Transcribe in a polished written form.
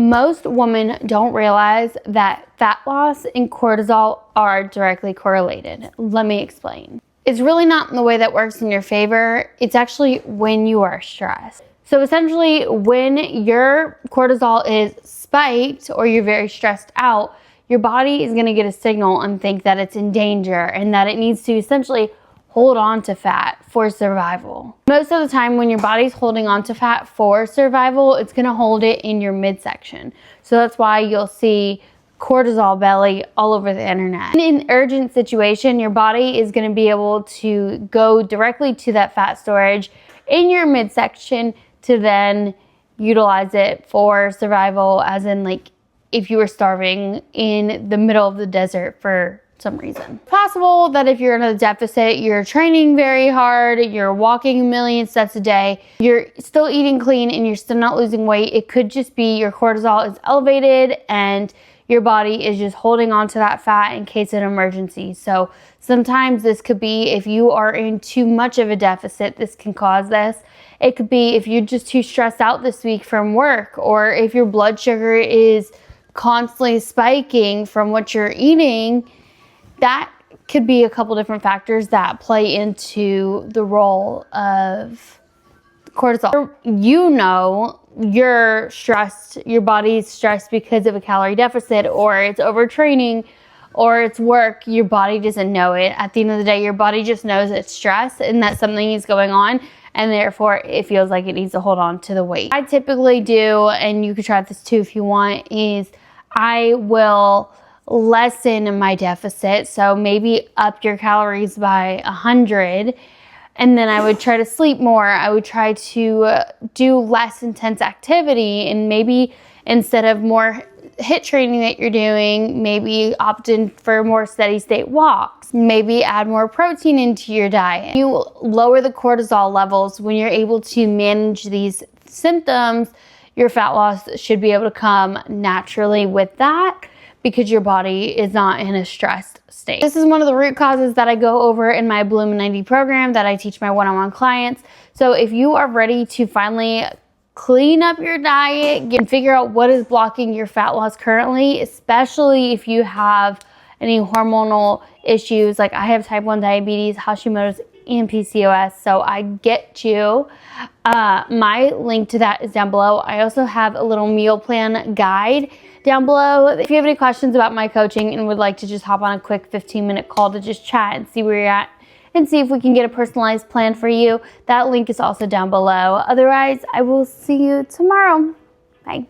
Most women don't realize that fat loss and cortisol are directly correlated. Let me explain. It's really not in the way that works in your favor. It's actually when you are stressed. So essentially, when your cortisol is spiked or you're very stressed out, your body is going to get a signal and think that it's in danger and that it needs to essentially hold on to fat for survival. Most of the time when your body's holding on to fat for survival, it's going to hold it in your midsection. So that's why you'll see cortisol belly all over the internet. In an urgent situation, your body is going to be able to go directly to that fat storage in your midsection to then utilize it for survival, as in like if you were starving in the middle of the desert for some reason. It's possible that if you're in a deficit, you're training very hard, you're walking a million steps a day, you're still eating clean and you're still not losing weight. It could just be your cortisol is elevated and your body is just holding on to that fat in case of an emergency. So sometimes this could be if you are in too much of a deficit, this can cause this. It could be if you're just too stressed out this week from work, or if your blood sugar is constantly spiking from what you're eating. That could be a couple different factors that play into the role of cortisol. You know you're stressed, your body's stressed because of a calorie deficit, or it's overtraining, or it's work. Your body doesn't know it. At the end of the day, your body just knows it's stress and that something is going on, and therefore it feels like it needs to hold on to the weight. I typically do, and you could try this too if you want, is I will lessen my deficit. So maybe up your calories by 100, and then I would try to sleep more. I would try to do less intense activity, and maybe instead of more HIIT training that you're doing, maybe opt in for more steady state walks. Maybe add more protein into your diet. You lower the cortisol levels when you're able to manage these symptoms. Your fat loss should be able to come naturally with that, because your body is not in a stressed state. This is one of the root causes that I go over in my Bloom 90 program that I teach my one-on-one clients. So if you are ready to finally clean up your diet and figure out what is blocking your fat loss currently, especially if you have any hormonal issues, like I have type 1 diabetes, Hashimoto's, and PCOS, so I get you. My link to that is down below. I also have a little meal plan guide down below. If you have any questions about my coaching and would like to just hop on a quick 15-minute call to just chat and see where you're at and see if we can get a personalized plan for you, that link is also down below. Otherwise, I will see you tomorrow. Bye.